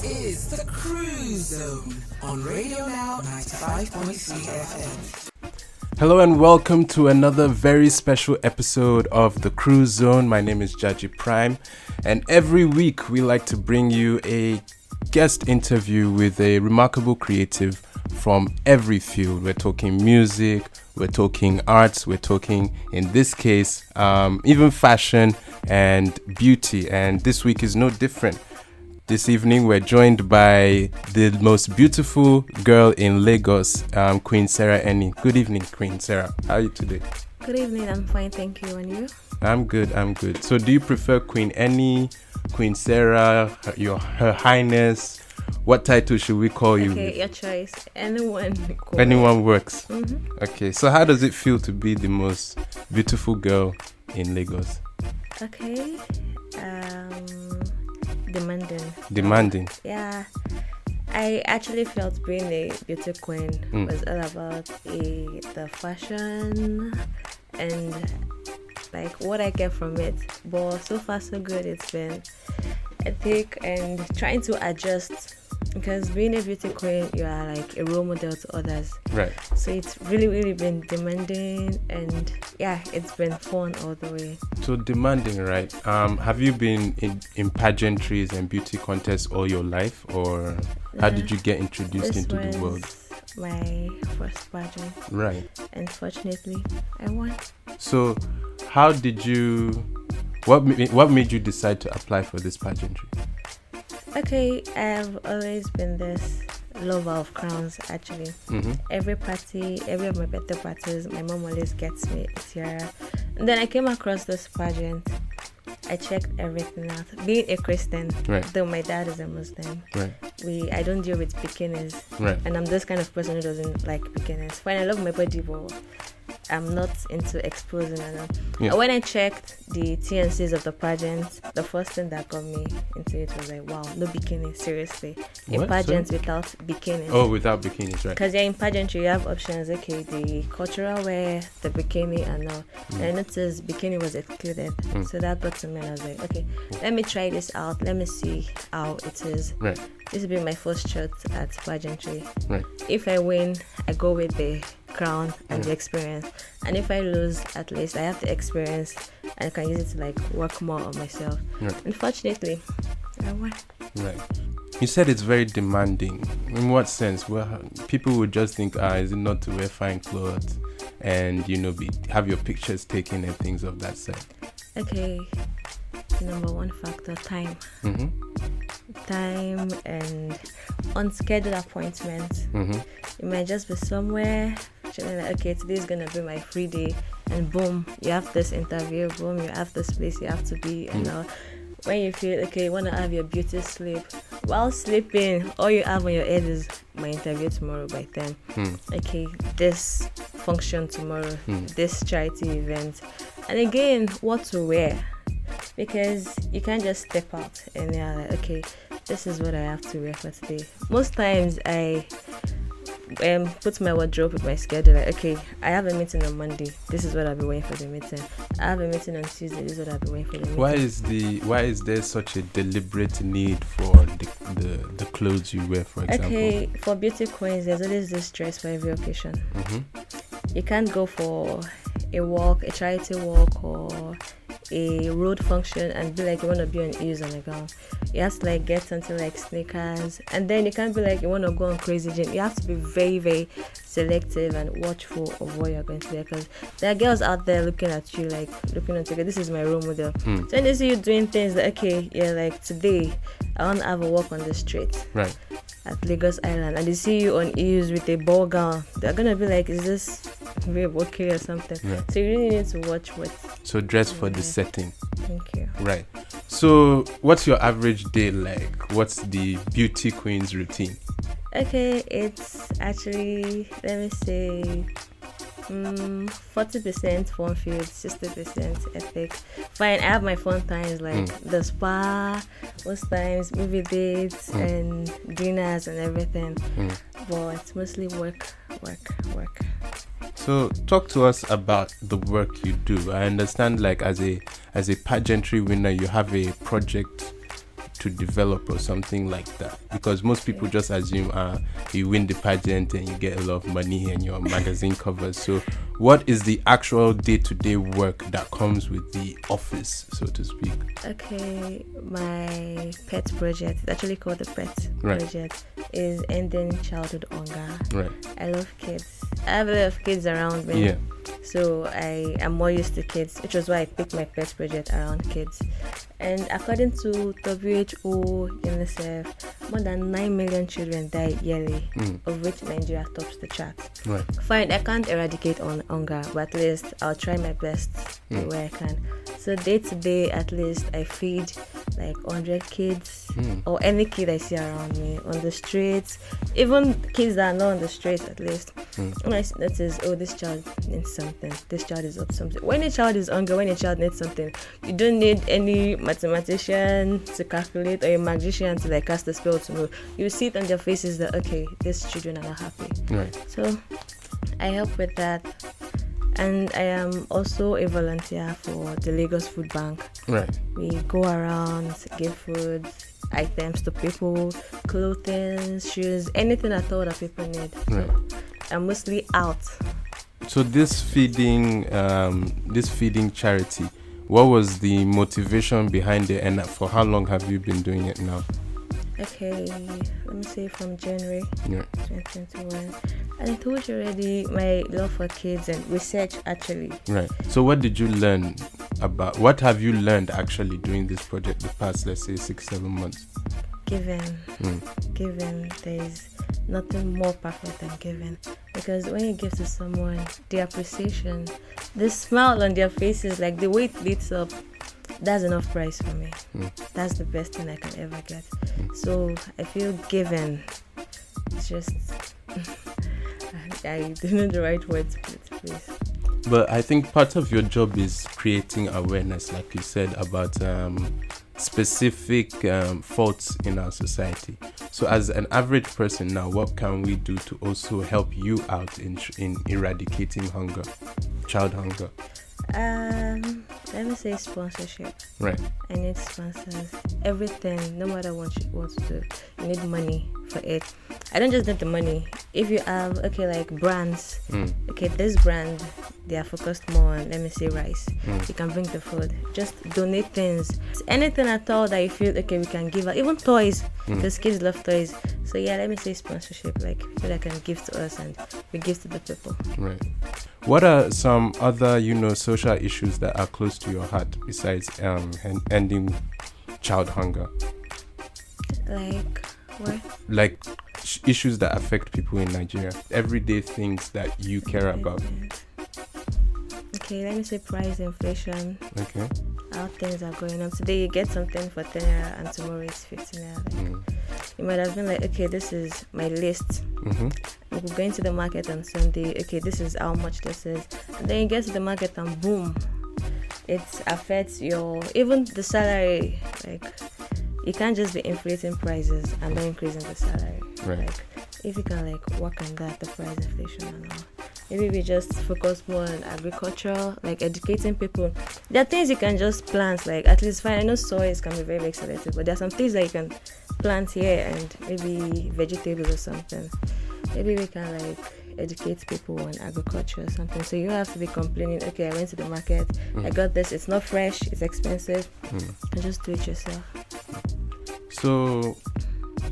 is the Cruise Zone on Radio Now 95.3 FM. Hello and welcome to another very special episode of the Cruise Zone. My name is Djaji Prime, and every week we like to bring you a guest interview with a remarkable creative from every field. We're talking music, we're talking arts, we're talking, in this case, even fashion and beauty. And this week is no different. This evening, we're joined by the most beautiful girl in Lagos, Queen Serah Enny. Good evening, Queen Serah. How are you today? Good evening, I'm fine, thank you. And you? I'm good. So do you prefer Queen Enny, Queen Serah, Her Highness? What title should we call you? Okay, your choice. Anyone. Cool. Anyone works. Mm-hmm. Okay, so how does it feel to be the most beautiful girl in Lagos? Okay, Demanding. Yeah, I actually felt being a beauty queen was all about the fashion and like what I get from it. But so far so good. It's been ethic and trying to adjust, because being a beauty queen, you are like a role model to others. Right. So it's really been demanding, and yeah, it's been fun all the way. So demanding, right? Have you been in pageantries and beauty contests all your life, or how did you get introduced into the world? My first pageant. Right. And fortunately, I won. So, how did you? What made you decide to apply for this pageantry? Okay, I've always been this lover of crowns, actually. Mm-hmm. Every of my birthday parties, my mom always gets me a tiara. And then I came across this pageant. I checked everything out. Being a Christian, right, though my dad is a Muslim, right, I don't deal with bikinis. Right. And I'm this kind of person who doesn't like bikinis. Fine, I love my body, but I'm not into exposing and all. Yeah. When I checked the TNCs of the pageant, the first thing that got me into it was like, wow, no bikini, seriously. In pageants without bikinis. Oh, without bikinis, right. Because in pageantry, you have options, okay, the cultural wear, the bikini and all. And I noticed bikini was excluded. So that got to me and I was like, okay, let me try this out. Let me see how it is. Right. This will be my first shot at pageantry. Right. If I win, I go with the crown and the experience. And if I lose, at least I have the experience and I can use it to like work more on myself. Right. Unfortunately, I won. Right. You said it's very demanding. In what sense? Well, people would just think, is it not to wear fine clothes and, have your pictures taken and things of that sort? Okay. Number one factor, time. Mm-hmm. Time and unscheduled appointments. Mm-hmm. You might just be somewhere feeling like, okay, today is gonna be my free day, and boom, you have this interview, boom, you have this place you have to be, and when you feel okay, you want to have your beauty sleep, while sleeping, all you have on your head is my interview tomorrow by 10. Okay, this function tomorrow, this charity event, and again, what to wear, because you can't just step out and you're like, okay, this is what I have to wear for today. Most times I put my wardrobe with my schedule, like, okay, I have a meeting on Monday, this is what I'll be wearing for the meeting. I have a meeting on Tuesday, this is what I'll be wearing for the meeting. Why is there such a deliberate need for the clothes you wear, for example? Okay, for beauty queens, there's always this dress for every occasion. You can't go for a walk, a charity walk, or a road function and be like you want to be on heels on a gown. You have to like get something like sneakers, and then you can't be like you want to go on crazy jeans. You have to be very selective and watchful of what you're going to wear, because there are girls out there looking at you like looking at you, this is my role model. So when they see you doing things like, okay, you're like, today I want to have a walk on the street, right, at Lagos Island, and they see you on heels with a ball gown, they're gonna be like, is this babe okay or something? Right. So you really need to watch what. So dress for the setting. Thank you. Right. So what's your average day like? What's the beauty queen's routine? Okay, it's actually, let me say, 40% fun field, 60% ethics. Fine, I have my fun times like the spa, most times movie dates and dinners and everything. But it's mostly work. So talk to us about the work you do. I understand, like, as a pageantry winner, you have a project to develop or something like that? Because most people just assume you win the pageant and you get a lot of money and your magazine covers. So what is the actual day-to-day work that comes with the office, so to speak? Okay, my pet project, it's actually called the pet Right. project, is ending childhood hunger. Right. I love kids. I have a lot of kids around me. Yeah. So I am more used to kids, which was why I picked my pet project around kids. And according to WHO, UNICEF, more than 9 million children die yearly, of which Nigeria tops the chart. Right. Fine, I can't eradicate on hunger, but at least I'll try my best the way I can. So day to day, at least I feed like 100 kids or any kid I see around me on the streets, even kids that are not on the streets at least. When I notice, oh, this child needs something, this child is up something. When a child is hungry, when a child needs something, you don't need any mathematician to calculate or a magician to like cast a spell to know. You see it on their faces that, okay, these children are not happy. Right. So I help with that. And I am also a volunteer for the Lagos Food Bank. Right. We go around, give food items to people, clothing, shoes, anything at all that people need. Right. So I'm mostly out. So this feeding charity, what was the motivation behind it, and for how long have you been doing it now? Okay, let me say from January Yeah. 2021. And I told you already my love for kids and research actually. Right. So what did you learn about? What have you learned actually doing this project the past, let's say, 6-7 months? Giving. There is nothing more perfect than giving, because when you give to someone, the appreciation, the smile on their faces, like the way it lights up, that's enough price for me. That's the best thing I can ever get. So I feel giving. It's just I don't know the right words, please. But I think part of your job is creating awareness, like you said, about specific faults in our society. So as an average person now, what can we do to also help you out in eradicating hunger, child hunger? Let me say sponsorship. Right. I need sponsors. Everything, no matter what you want to do, you need money for it. I don't just need the money. If you have, like brands, this brand, they are focused more on, let me say, rice. You can bring the food. Just donate things. Anything at all that you feel, we can give out. Even toys. Those kids love toys. So yeah, let me say sponsorship, like people that can give to us and we give to the people. Right. What are some other, social issues that are close to your heart besides ending child hunger? Like what? Like issues that affect people in Nigeria. Everyday things that you care about. Okay, let me say price inflation. Okay. How things are going on. Today you get something for 10 naira and tomorrow it's 15 naira. You might have been like, this is my list. We're going to the market on Sunday. This is how much this is. And then you get to the market and boom, it affects even the salary. Like, you can't just be inflating prices and not increasing the salary. Right. Like, if you can work on that, the price inflation and all. Maybe we just focus more on agriculture, like educating people. There are things you can just plant, like at least fine. I know soils can be very, very selective, but there are some things that you can plant here and maybe vegetables or something. Maybe we can educate people on agriculture or something. So you don't have to be complaining, I went to the market, I got this, it's not fresh, it's expensive. And just do it yourself. So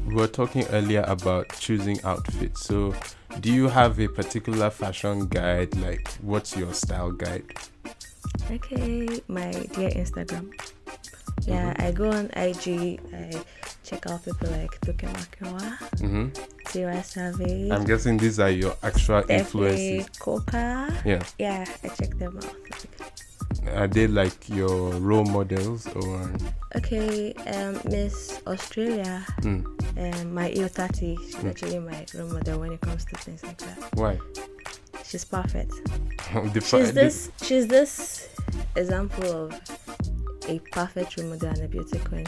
we were talking earlier about choosing outfits. So do you have a particular fashion guide? Like, what's your style guide? My dear Instagram. Yeah, I go on IG, I check out people like Toke Makewa, Serah Savage. I'm guessing these are your actual influences. Coca. Yeah, I check them out. Are they like your role models or? Miss Australia, my EU30, she's actually my role model when it comes to things like that. Why? She's perfect. She's this example of a perfect role model and a beauty queen.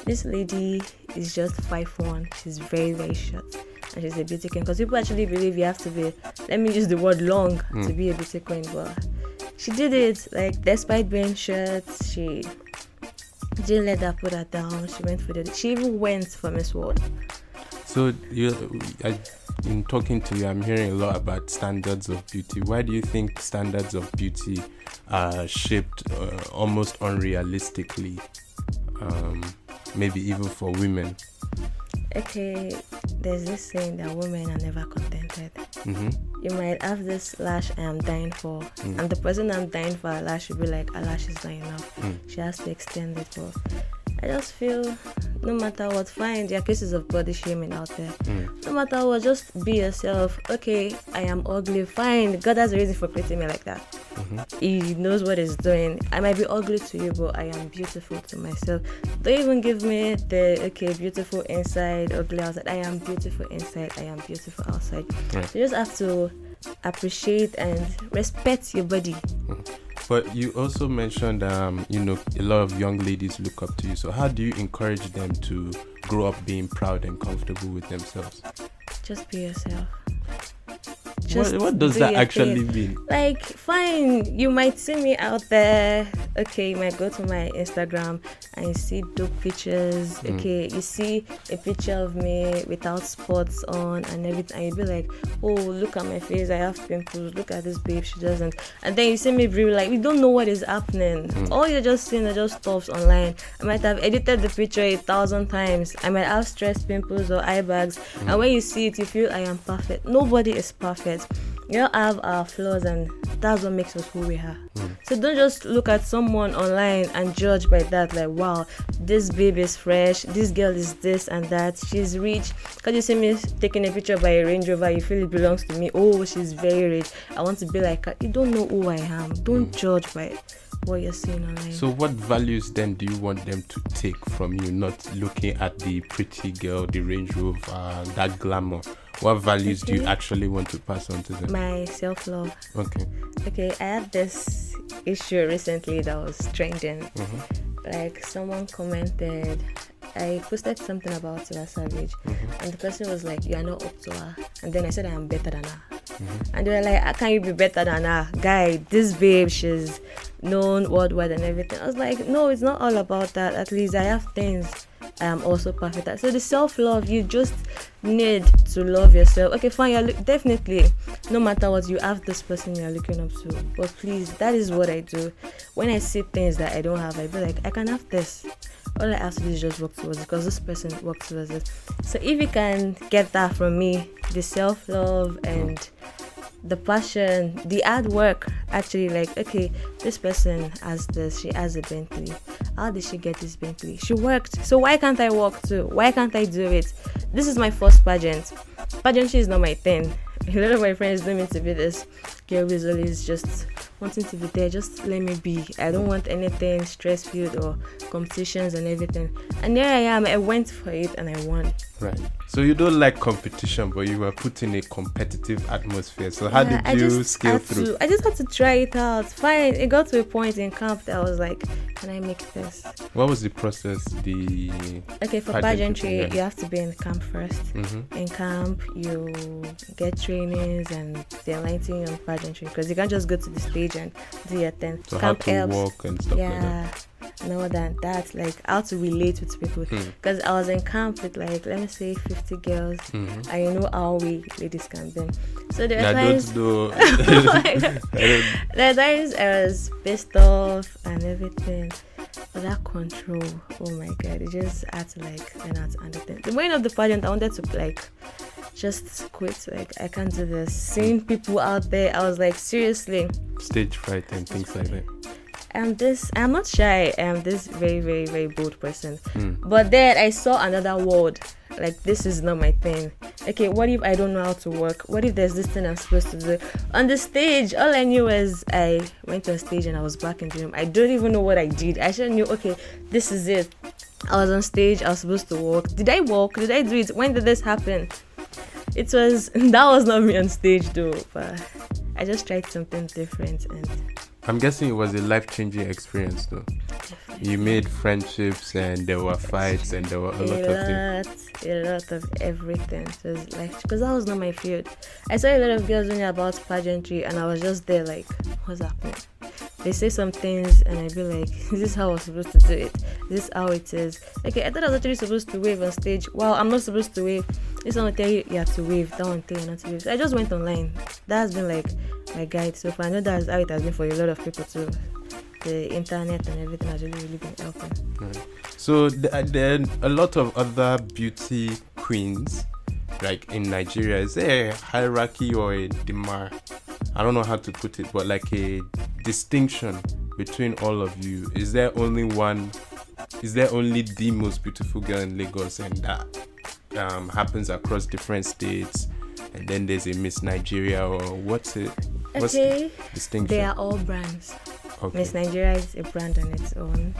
This lady is just 5'1". She's very, very short. And she's a beauty queen. Because people actually believe you have to be, let me use the word long to be a beauty queen. But she did it, despite being short, she She didn't let that put her down. She went for she even went for Miss World. So in talking to you, I'm hearing a lot about standards of beauty. Why do you think standards of beauty are shaped almost unrealistically? Maybe even for women. Okay, there's this saying that women are never contented. You might have this lash I am dying for, and the person I'm dying for, a lash should be like, a lash is not enough. She has to extend it. But I just feel, no matter what, fine, there are cases of body shaming out there. No matter what, just be yourself. Okay, I am ugly, fine. God has a reason for creating me like that. He knows what he's doing. I might be ugly to you, but I am beautiful to myself. Don't even give me the, beautiful inside, ugly outside. I am beautiful inside, I am beautiful outside. You just have to appreciate and respect your body. But you also mentioned, a lot of young ladies look up to you. So how do you encourage them to grow up being proud and comfortable with themselves? Just be yourself. What does that actually mean? Like, fine, you might see me out there. Okay, you might go to my Instagram and you see dope pictures. Okay, you see a picture of me without spots on and everything, and you'll be like, oh, look at my face, I have pimples, look at this babe, she doesn't. And then you see me breathe, like, we don't know what is happening. All you're just seeing are just stuffs online. I might have edited the picture 1,000 times. I might have stress pimples or eye bags, and when you see it, you feel I am perfect. Nobody is perfect. You all have our flaws, and that's what makes us who we are. So don't just look at someone online and judge by that, like, wow, this babe is fresh, this girl is this and that, she's rich. Because you see me taking a picture by a Range Rover, you feel it belongs to me. Oh, she's very rich, I want to be like her. You don't know who I am. Don't judge by what you're seeing online. So what values then do you want them to take from you, not looking at the pretty girl, the Range Rover, that glamour? What values do you actually want to pass on to them? My self-love. Okay, I had this issue recently that was trending. Like, someone commented, I posted something about Serah Savage, and the person was like, you are not up to her. And then I said I am better than her. And they were like, how can you be better than her? Guy, this babe, she's known worldwide and everything. I was like, no, it's not all about that. At least I have things I am also perfect at. So the self-love, you just need to love yourself. Okay, fine, definitely, no matter what, you have this person you're looking up to. But please, that is what I do. When I see things that I don't have, I be like, I can have this. All I have to do is just work towards it, because this person works towards it. So if you can get that from me, the self-love and the passion, the hard work, actually, like, okay, this person has this, she has a Bentley. How did she get this Bentley? She worked. So why can't I work too? Why can't I do it? This is my first pageant. Pageantry is not my thing. A lot of my friends know me to be this girl who's always just wanting to be there. Just let me be. I don't want anything stress-filled or competitions and everything. And here I am. I went for it and I won. Right. So you don't like competition, but you were put in a competitive atmosphere. So how did you scale through? I just had to try it out. Fine. It got to a point in camp that I was like, can I make this? What was the process? Okay, for pageantry, you have to be in camp first. In camp, you get trainings and they enlighten you on pageantry, because you can't just go to the stage and do your thing. So camp how to helps. walk and stuff like that. No, that's like how to relate with people, because I was in camp with, like, let me say 50 girls, and you know how we ladies can be. So there are times there are times I was pissed off and everything, but that control, oh my god, it just had to like learn how to understand. The morning of the pageant, I wanted to like just quit, like, I can't do this. Seeing people out there, I was like, seriously, stage fright and things like that. I'm not shy. I am this very, very, very bold person. But then I saw another world. Like, this is not my thing. Okay, what if I don't know how to work? What if there's this thing I'm supposed to do? On the stage, all I knew was I went to a stage and I was back in the room. I don't even know what I did. I just knew, okay, this is it. I was on stage. I was supposed to walk. Did I walk? Did I do it? When did this happen? That was not me on stage though. But I just tried something different, and I'm guessing it was a life-changing experience though. You made friendships and there were fights and there were a lot of everything. So it was like, because that was not my field. I saw a lot of girls doing about pageantry and I was just there like, what's happening? they say some things and I be like, is this how I was supposed to do it? Is this how it is? Okay, I thought I was actually supposed to wave on stage. Wow, I'm not supposed to wave. This one will tell you have to wave. That one will tell you not to wave. So I just went online. That has been like my guide so far. I know that's how it has been for a lot of people too. The internet and everything has really been helping. Right. So there are a lot of other beauty queens, like in Nigeria. Is there a hierarchy or a demar? I don't know how to put it, but like a distinction between all of you. Is there only one? Is there only the most beautiful girl in Lagos, and that happens across different states? And then there's a Miss Nigeria, or what's it? What's the distinction? They are all brands. Okay. Miss Nigeria is a brand on its own.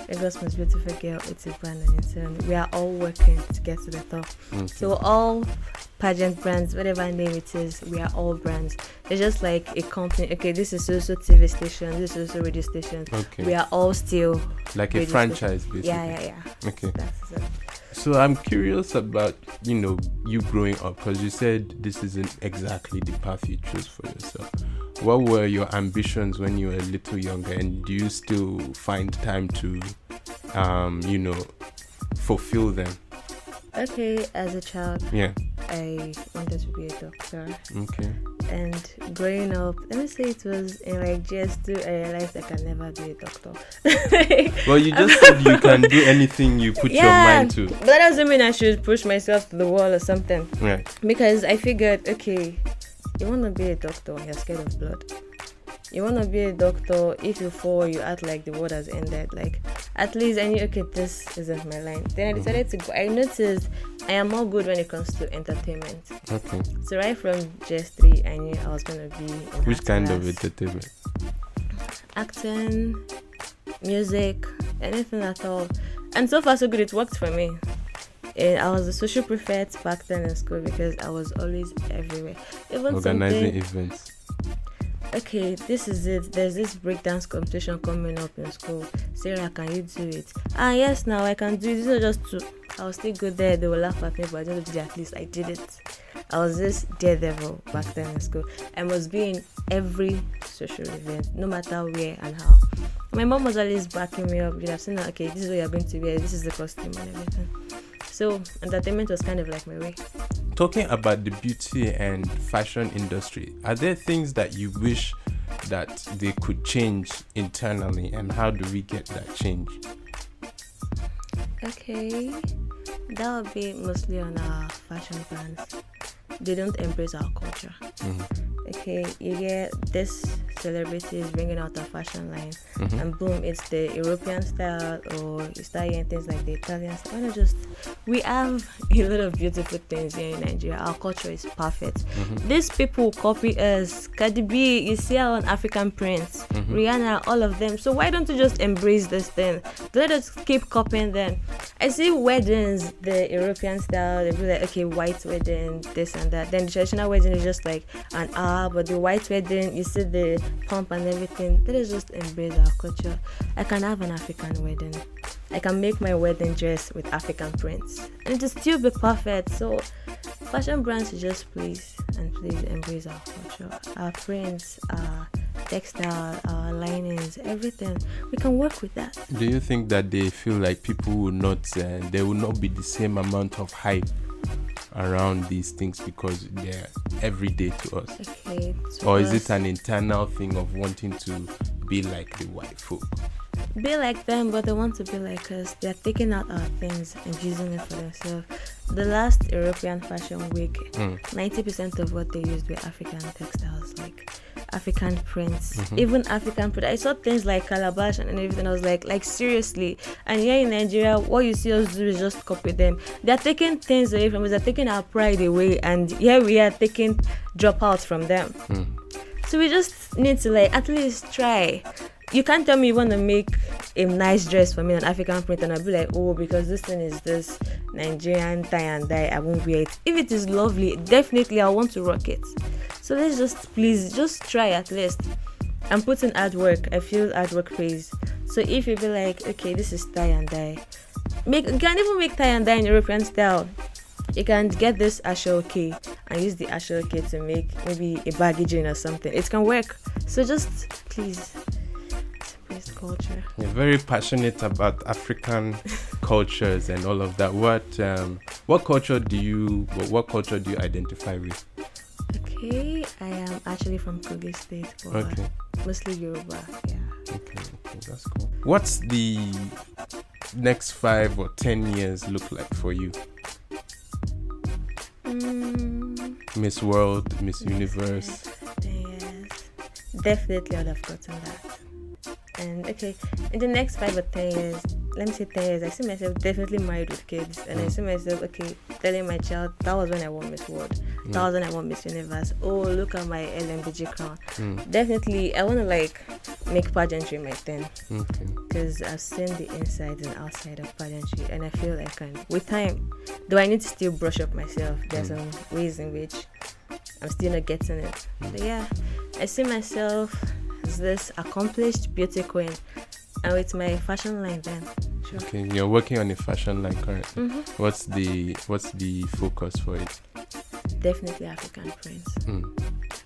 Lagos Most Beautiful Girl, it's a brand on its own. We are all working to get to the top. Okay. So all pageant brands, whatever name it is, we are all brands. It's just like a company. Okay, this is also TV station, this is also radio station. Okay. We are all still like a franchise, basically. Yeah. Okay. That's it. So I'm curious about, you growing up, because you said this isn't exactly the path you chose for yourself. What were your ambitions when you were a little younger, and do you still find time to, fulfill them? Okay, as a child, Yeah. I wanted to be a doctor. Okay. And growing up, let me say it was in like GS2, I realized I can never be a doctor. Well, you just said you can do anything you put your mind to. But that doesn't mean I should push myself to the wall or something. Right. Because I figured, okay, you want to be a doctor, you're scared of blood. You want to be a doctor, if you fall, you act like the world has ended. Like, at least I knew, okay, this isn't my line. Then I decided to go. I noticed I am more good when it comes to entertainment. Okay. So right from GS3, I knew I was going to be in Which kind class. of entertainment? Acting, music, anything at all. And so far so good, it worked for me. And I was a social prefect back then in school because I was always everywhere. Even Organizing events. Okay, this is it. There's this breakdance competition coming up in school. Serah, can you do it? Yes, now I can do it. These are just two. I'll still go there. They will laugh at me, but I don't do it. At least I did it. I was this daredevil back then in school. I must be in every social event, no matter where and how. My mom was always backing me up. You'd have seen that, okay, this is what you're going to wear. This is the costume and everything. So entertainment was kind of like my way. Talking about the beauty and fashion industry, are there things that you wish that they could change internally, and how do we get that change? Okay, that would be mostly on our fashion brands. They don't embrace our culture. Okay, you get this celebrity is bringing out a fashion line, and boom, it's the European style, or you start hearing things like the Italian style. Why not just, we have a lot of beautiful things here in Nigeria. Our culture is perfect. These people copy us. Cardi B, you see her on African prints, Rihanna, all of them. So why don't you just embrace this thing? Let us keep copying them. I see weddings, the European style, they be like, okay, white wedding, this and that. Then the traditional wedding is just like an hour, but the white wedding, you see the pomp and everything. Let us just embrace our culture. I can have an African wedding. I can make my wedding dress with African prints, and it will still be perfect. So fashion brands should just please embrace our culture, our prints, our textile, our linings, everything. We can work with that. Do you think that they feel like people will not, there will not be the same amount of hype around these things because they're everyday to us? Okay. Or is it an internal thing of wanting to be like the white folk? Be like them, but they want to be like us. They're taking out our things and using it for themselves. The last European Fashion Week, 90% of what they used were African textiles, like African prints, even African print. I saw things like calabash and everything. I was like seriously. And here in Nigeria, what you see us do is just copy them. They're taking things away from us. They're taking our pride away, and here we are taking dropouts from them. So we just need to at least try. You can't tell me you want to make a nice dress for me, an African print, and I'll be like, oh, because this thing is this Nigerian tie and dye, I won't wear it. If it is lovely, definitely I want to rock it. So let's just try at least. I'm putting hard work. I feel hard work pays. So if you be like, okay, this is tie and dye, you can even make tie and dye in European style. You can get this ashoke and use the ashoke to make maybe a baggy jean or something. It can work. So just please culture. You're very passionate about African cultures and all of that. What culture do you identify with? Okay, I am actually from Kogi State, but mostly Yoruba. Yeah. Okay, that's cool. What's the next 5 or 10 years look like for you? Miss World, Miss Universe. 10 years. Definitely, I'd have gotten that. And okay, in the next 5 or 10 years, let me say 10 years, I see myself definitely married with kids. And I see myself, telling my child, that was when I won Miss World. That was when I won Miss Universe. Oh, look at my LMBG crown. Definitely, I want to make pageantry my thing. Because I've seen the inside and outside of pageantry. And I feel like with time, though I need to still brush up myself, there's some ways in which I'm still not getting it. But yeah, I see myself as this accomplished beauty queen. And with my fashion line then. Sure. Okay, you're working on a fashion line currently. What's the focus for it? Definitely African prints.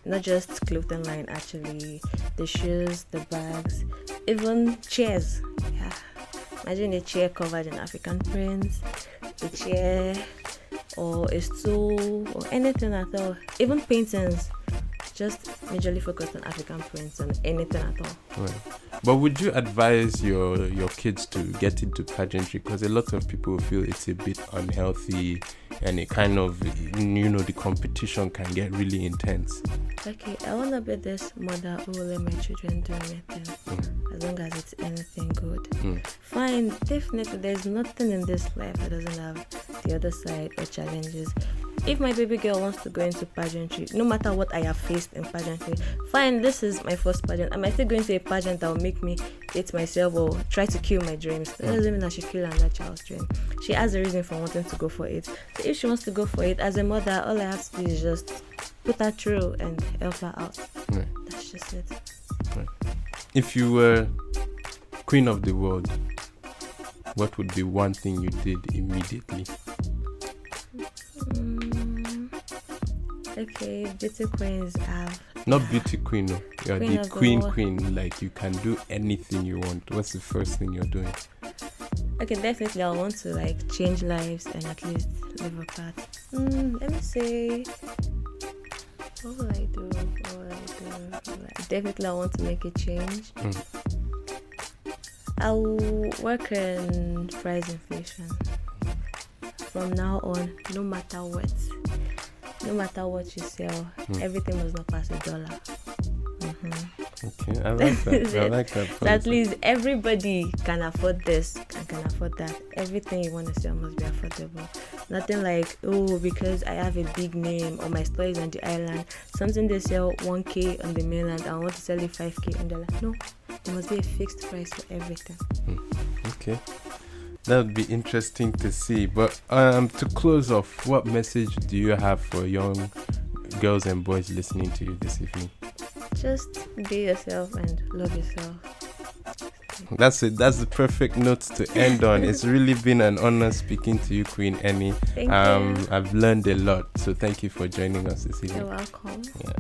Not just clothing line, actually. The shoes, the bags, even chairs. Yeah. Imagine a chair covered in African prints, a chair or a stool or anything at all. Even paintings. Just majorly focused on African prints and anything at all. Right. But would you advise your kids to get into pageantry? Because a lot of people feel it's a bit unhealthy and it kind of, the competition can get really intense. Okay, I want to be this mother who will let my children do anything as long as it's anything good. Fine, definitely there's nothing in this life that doesn't have the other side or challenges. If my baby girl wants to go into pageantry, no matter what I have faced in pageantry, fine, this is my first pageant. Am I still going to a pageant that will make me hate myself or try to kill my dreams? That doesn't mean I should kill another child's dream. She has a reason for wanting to go for it. So if she wants to go for it, as a mother, all I have to do is just put her through and help her out. Right. That's just it. Right. If you were queen of the world, what would be one thing you did immediately? Okay, beauty queens have... Not beauty queen, no. You're Queen the of the queen world. queen. Like, you can do anything you want. What's the first thing you're doing? Okay, definitely I want to change lives and at least live a part. Let me say... What will I do? Definitely I want to make a change. I'll work in price inflation. From now on, no matter what you sell, everything must not pass $1. Okay, I like that. I like that. So at least everybody can afford this and can afford that. Everything you want to sell must be affordable. Nothing like, because I have a big name or my store is on the island, something they sell 1K on the mainland, I want to sell it 5K on the island. No, there must be a fixed price for everything. Okay. That would be interesting to see. But to close off, what message do you have for young girls and boys listening to you this evening? Just be yourself and love yourself. That's it. That's the perfect note to end on. It's really been an honor speaking to you, Queen Enny. Thank you. I've learned a lot. So thank you for joining us this evening. You're welcome. Yeah.